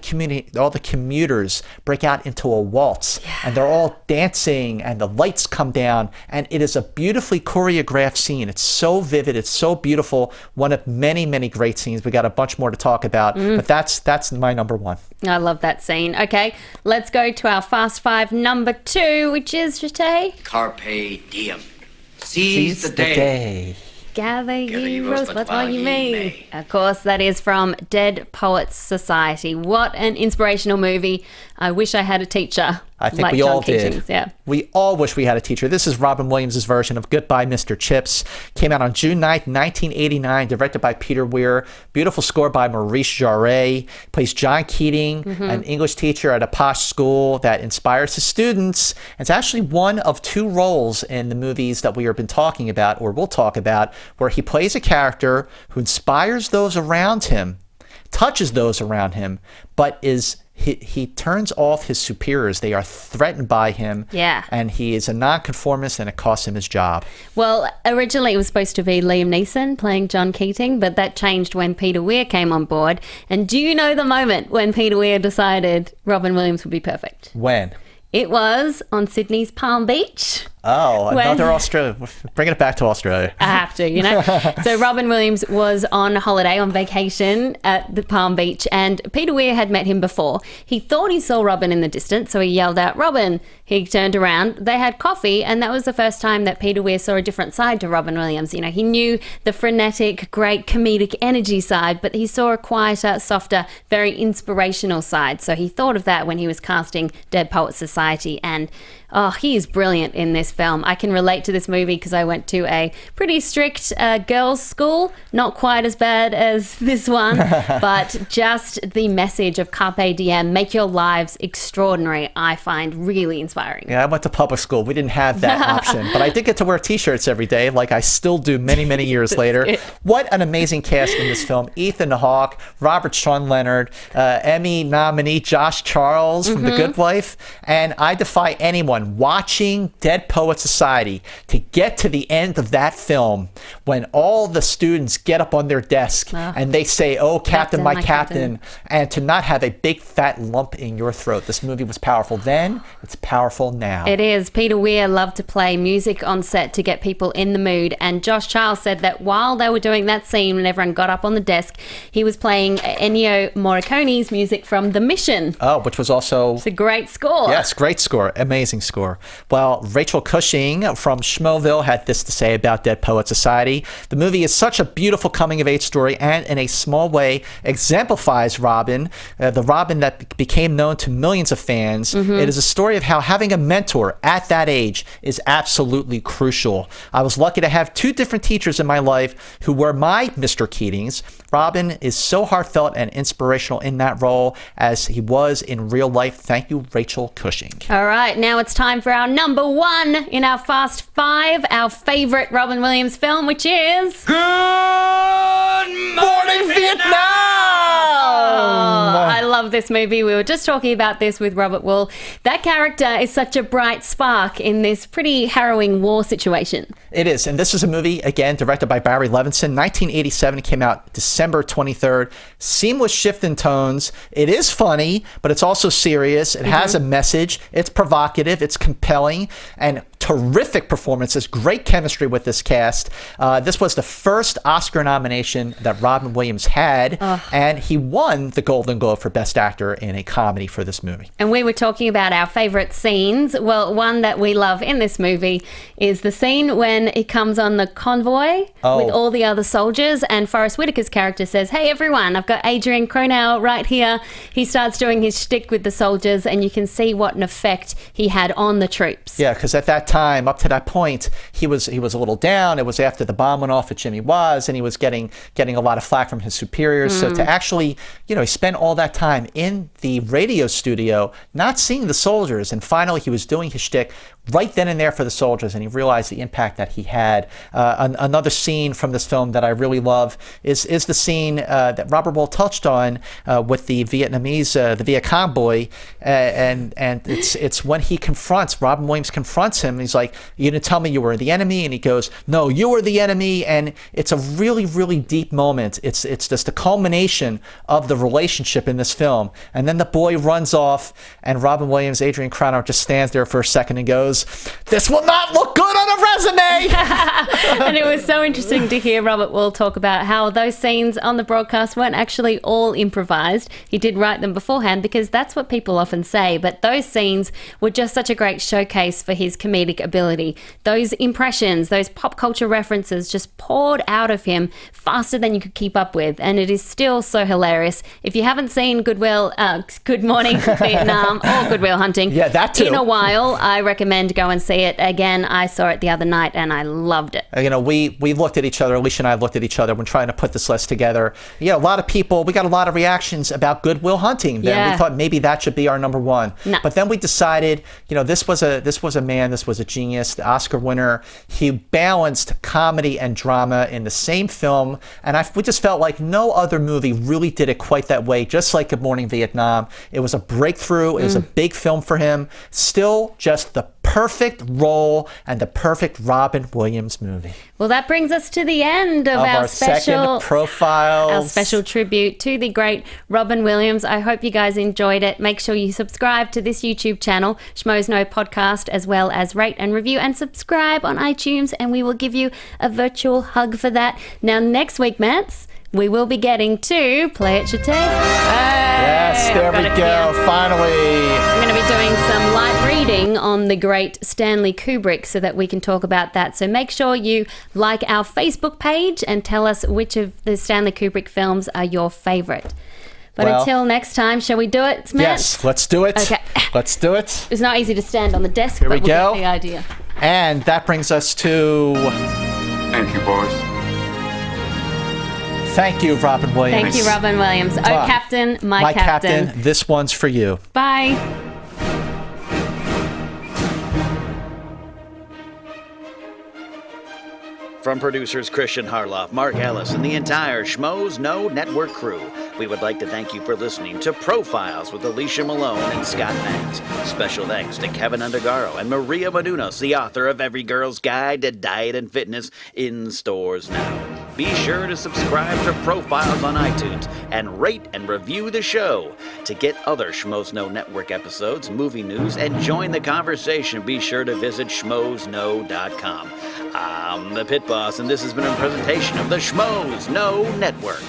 commuters break out into a waltz and they're all dancing and the lights come down, and it is a beautifully choreographed scene. It's so vivid, it's so beautiful. One of many, many great scenes. We got a bunch more to talk about, but that's my number one. I love that scene. Okay, let's go to our Fast Five number 2, which is Jate. Carpe diem. Seize the day. day. Gather ye rosebud while you may. Of course, that is from Dead Poets Society. What an inspirational movie. I wish I had a teacher. I think like we John all Keating's. did. Yeah. We all wish we had a teacher. This is Robin Williams' version of Goodbye, Mr. Chips. Came out on June 9th, 1989, directed by Peter Weir. Beautiful score by Maurice Jarre. Plays John Keating, an English teacher at a posh school that inspires his students. It's actually one of 2 roles in the movies that we have been talking about, or will talk about, where he plays a character who inspires those around him, touches those around him, but he turns off his superiors. They are threatened by him. Yeah. And he is a nonconformist, and it costs him his job. Well, originally it was supposed to be Liam Neeson playing John Keating, but that changed when Peter Weir came on board. And do you know the moment when Peter Weir decided Robin Williams would be perfect? When? It was on Sydney's Palm Beach. Oh, another Australia. Bringing it back to Australia. I have to, you know. So Robin Williams was on holiday, on vacation at the Palm Beach, and Peter Weir had met him before. He thought he saw Robin in the distance, so he yelled out, "Robin!" He turned around. They had coffee, and that was the first time that Peter Weir saw a different side to Robin Williams. You know, he knew the frenetic, great comedic energy side, but he saw a quieter, softer, very inspirational side. So he thought of that when he was casting Dead Poets Society, and he is brilliant in this film. I can relate to this movie because I went to a pretty strict girls' school. Not quite as bad as this one, but just the message of Carpe Diem, make your lives extraordinary, I find really inspiring. Yeah, I went to public school. We didn't have that option, but I did get to wear T-shirts every day, like I still do many, many years later. Good. What an amazing cast in this film. Ethan Hawke, Robert Sean Leonard, Emmy nominee Josh Charles from The Good Wife, and I defy anyone watching Dead Poets Society to get to the end of that film when all the students get up on their desk and they say, "Oh, Captain, my Captain," and to not have a big fat lump in your throat. This movie was powerful then. It's powerful now. It is. Peter Weir loved to play music on set to get people in the mood, and Josh Charles said that while they were doing that scene when everyone got up on the desk, he was playing Ennio Morricone's music from The Mission. Oh, which was also... It's a great score. Yes, great score. Amazing score. Well, Rachel Cushing from Schmoville had this to say about Dead Poet Society. The movie is such a beautiful coming-of-age story and, in a small way, exemplifies Robin, the Robin that became known to millions of fans. It is a story of how having a mentor at that age is absolutely crucial. I was lucky to have two different teachers in my life who were my Mr. Keatings. Robin is so heartfelt and inspirational in that role as he was in real life. Thank you, Rachel Cushing. All right, now it's time for our number one in our Fast Five, our favorite Robin Williams film, which is... Good morning, Oh, I love this movie. We were just talking about this with Robert Wuhl. That character is such a bright spark in this pretty harrowing war situation. It is, and this is a movie, again, directed by Barry Levinson. 1987, came out December 23rd. Seamless shift in tones. It is funny, but it's also serious. It has a message. It's provocative. It's compelling, and terrific performances. Great chemistry with this cast. This was the first Oscar nomination that Robin Williams had, and he won the Golden Globe for Best Actor in a Comedy for this movie. And we were talking about our favorite scenes. Well, one that we love in this movie is the scene when he comes on the convoy with all the other soldiers, and Forrest Whitaker's character says, "Hey everyone, I've got Adrian Cronau right here." He starts doing his shtick with the soldiers, and you can see what an effect he had on the troops. Yeah, because at that time, up to that point, he was a little down. It was after the bomb went off at Jimmy Was, and he was getting a lot of flack from his superiors. So to actually, he spent all that time in the radio studio, not seeing the soldiers, and finally he was doing his shtick right then and there for the soldiers, and he realized the impact that he had. Another scene from this film that I really love is the scene that Robert Wuhl touched on with the Vietnamese, the Viet Cong boy, and it's when he confronts, Robin Williams confronts him, and he's like, "You didn't tell me you were the enemy," and he goes, "No, you were the enemy," and it's a really, really deep moment. It's just a culmination of the relationship in this film, and then the boy runs off, and Robin Williams, Adrian Cronau, just stands there for a second and goes, "This will not look good on a resume." And it was so interesting to hear Robert Wuhl talk about how those scenes on the broadcast weren't actually all improvised. He did write them beforehand, because that's what people often say, but those scenes were just such a great showcase for his comedic ability. Those impressions, those pop culture references just poured out of him faster than you could keep up with, and it is still so hilarious. If you haven't seen Good Morning Vietnam or Good Will Hunting that too, in a while, I recommend go and see it. Again, I saw it the other night and I loved it. We looked at each other, Alicia and I looked at each other when trying to put this list together. A lot of people, we got a lot of reactions about Good Will Hunting. Then we thought maybe that should be our number one. No. But then we decided, this was a man, this was a genius, the Oscar winner. He balanced comedy and drama in the same film, and we just felt like no other movie really did it quite that way, just like Good Morning Vietnam. It was a breakthrough. It was a big film for him. Still just the perfect role and the perfect Robin Williams movie. Well, that brings us to the end of our second profiles. Our special tribute to the great Robin Williams. I hope you guys enjoyed it. Make sure you subscribe to this YouTube channel, Schmoes Know Podcast, as well as rate and review and subscribe on iTunes, and we will give you a virtual hug for that. Now, next week, Mantz, we will be getting to Play It Should Take. Yes, there we go. Finally. I'm going to be doing some light reading on the great Stanley Kubrick so that we can talk about that. So make sure you like our Facebook page and tell us which of the Stanley Kubrick films are your favorite. But until next time, shall we do it, Matt? Yes, let's do it. Okay. Let's do it. It's not easy to stand on the desk, Here but we go. we'll get the idea. And that brings us to... Thank you, boys. Thank you, Robin Williams. Thank you, Robin Williams. Oh, Captain, my Captain. This one's for you. Bye. From producers Christian Harloff, Mark Ellis, and the entire Schmoes Know Network crew, we would like to thank you for listening to Profiles with Alicia Malone and Scott Mantz. Special thanks to Kevin Undergaro and Maria Badunos, the author of Every Girl's Guide to Diet and Fitness, in stores now. Be sure to subscribe to Profiles on iTunes and rate and review the show. To get other Schmoes Know Network episodes, movie news, and join the conversation, be sure to visit schmoesknow.com. I'm the Pit Boss, and this has been a presentation of the Schmoes Know Network.